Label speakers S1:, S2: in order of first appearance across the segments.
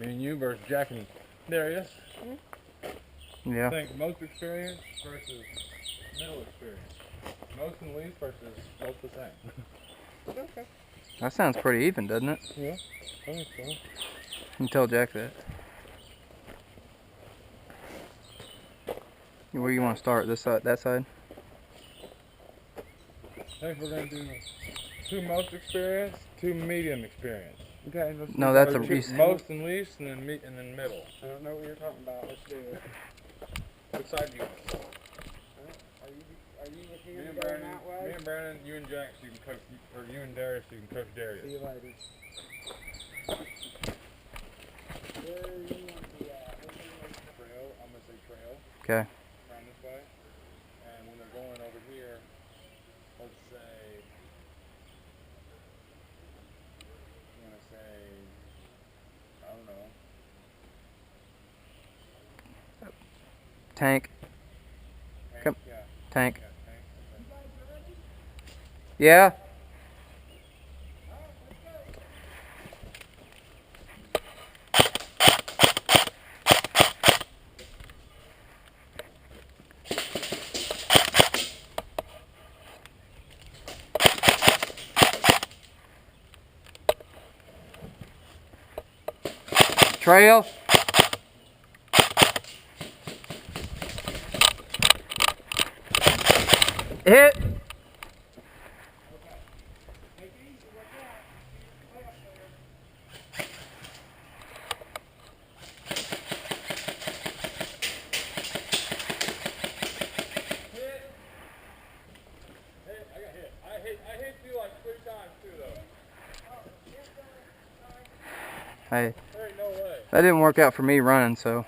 S1: Me and you versus Jack and Darius.
S2: Yeah.
S1: I think most experience versus middle experience. Most and least versus most the same.
S3: Okay.
S2: That sounds pretty even, doesn't it?
S1: Yeah, I think so.
S2: You can tell Jack that. Where you want to start? This side, that side?
S1: I think we're gonna do 2 most experience, 2 medium experience.
S3: Okay.
S2: No, that's
S1: Or
S2: a
S1: 2 most and least, and then and then middle.
S3: I don't know what you're talking about. Let's do it.
S1: Which side do you want to start?
S3: Are you with him
S1: Me and
S3: going
S1: Brandon,
S3: that way?
S1: me and Brandon, you and Jack, so you can coach, or you and Darius, so you can coach Darius.
S3: See you later. Where do you want to be at?
S1: Trail, I'm gonna say trail.
S2: Okay.
S1: Around this way. And when they're going over here, let's say, I'm gonna say, I don't know.
S2: Tank. Come.
S1: Yeah.
S2: Tank.
S1: Yeah, tank. Okay.
S2: Yeah. Trail. Hit.
S1: I hit you like 3 times too, though.
S2: Hey,
S1: There ain't no way.
S2: that didn't work out for me running, so.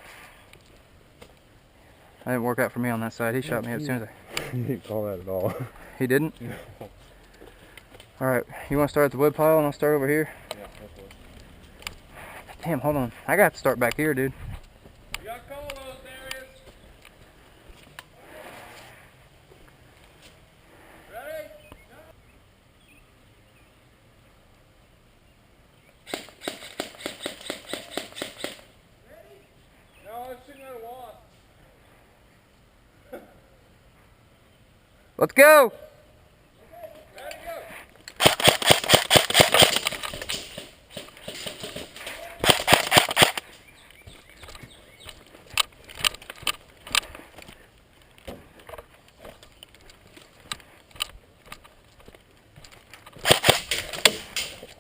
S2: That didn't work out for me on that side. He shot me as soon as I...
S1: You didn't call that at all.
S2: He didn't?
S1: No.
S2: Alright, you want to start at the wood pile and I'll start over here?
S1: Yeah, that's what.
S2: Damn, hold on. I got to start back here, dude.
S1: You got colos, Darius. Ready? No, I'm shooting at a wall.
S2: Let's go!
S1: Ready, go.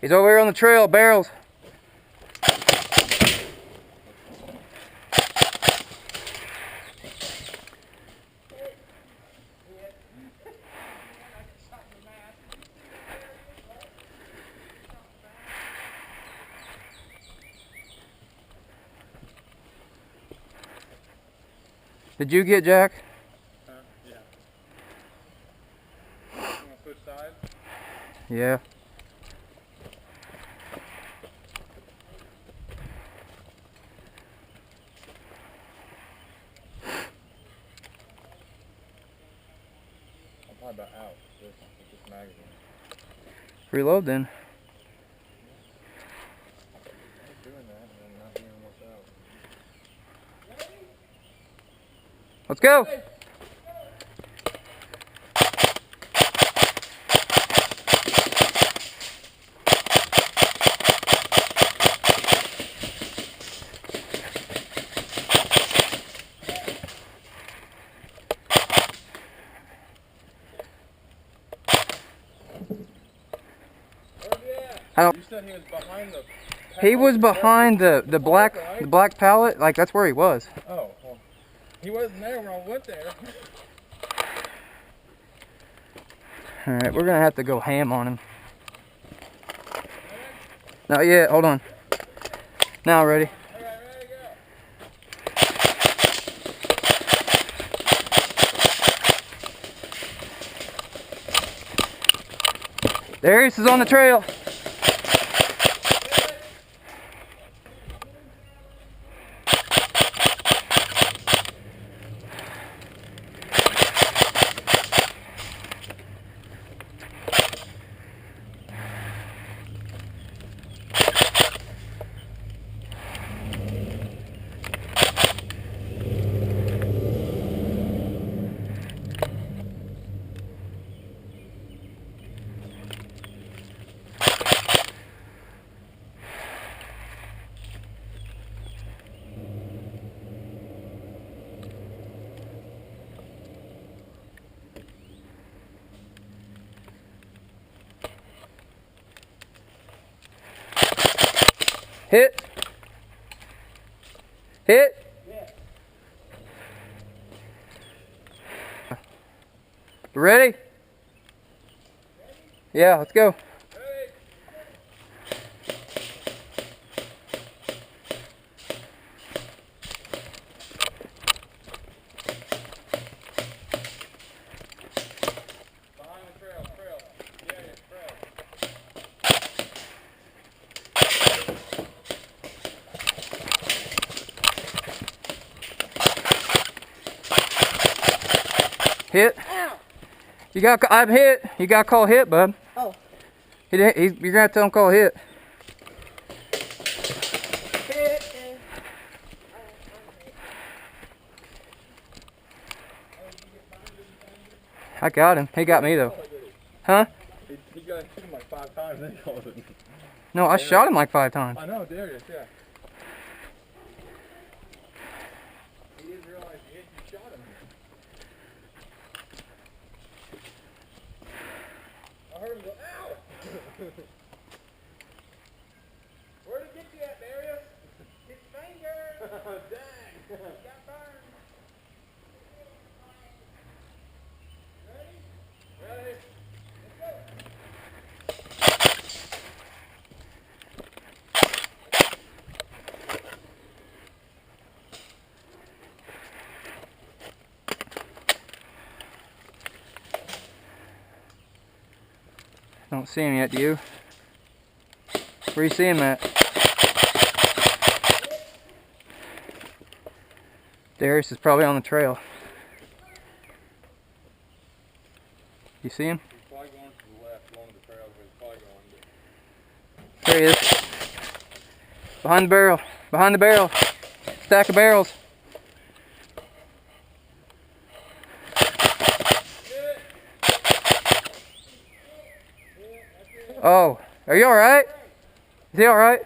S2: He's over here on the trail, barrels. Did you get Jack?
S1: Yeah. You want to switch sides?
S2: Yeah.
S1: I'm probably about out with this magazine.
S2: Reload then.
S1: I'm doing that and then not hearing what's out.
S2: Let's go! I don't.
S1: You said he was behind the.
S2: He was behind the black pallet. Like that's where he was.
S1: Oh, well, he wasn't there when I went there.
S2: All right, we're gonna have to go ham on him. Not yet. Hold on. Now ready.
S1: All right, ready to go.
S2: Darius is on the trail. Hit. Hit.
S3: Yeah.
S2: You ready? Yeah, let's go.
S1: Behind the trail. Yeah, trail.
S2: Hit.
S3: Ow.
S2: I'm hit. You got to call hit, bud.
S3: Oh.
S2: You're going to have to tell him call hit. I got him. He got me though. Huh?
S1: He got hit him like 5 times, then he called it.
S2: No, I shot him like 5 times.
S1: I know, Darius, yeah. He didn't realize you shot him. I heard him go, ow! Where'd it get you at, Darius?
S3: His finger.
S1: Dang!
S3: Got burned.
S1: Ready?
S2: Don't see him yet, do you? Where you see him at? Darius is probably on the trail. You see him?
S1: He's probably going to the left along the trail where he's probably going.
S2: There he is. Behind the barrel. Behind the barrel. Stack of barrels. Oh, are you alright? Is he alright?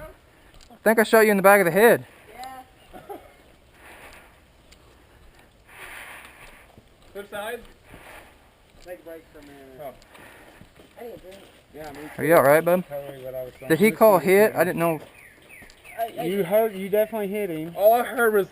S2: I think I shot you in the back of the head.
S3: Yeah.
S1: Good side?
S3: Take a break for a minute.
S1: Oh.
S3: I need a drink. Yeah, me
S2: Are you alright, bub?
S1: Tell me what I was saying.
S2: Did he call hit? I didn't know.
S3: You definitely hit him.
S1: All I heard was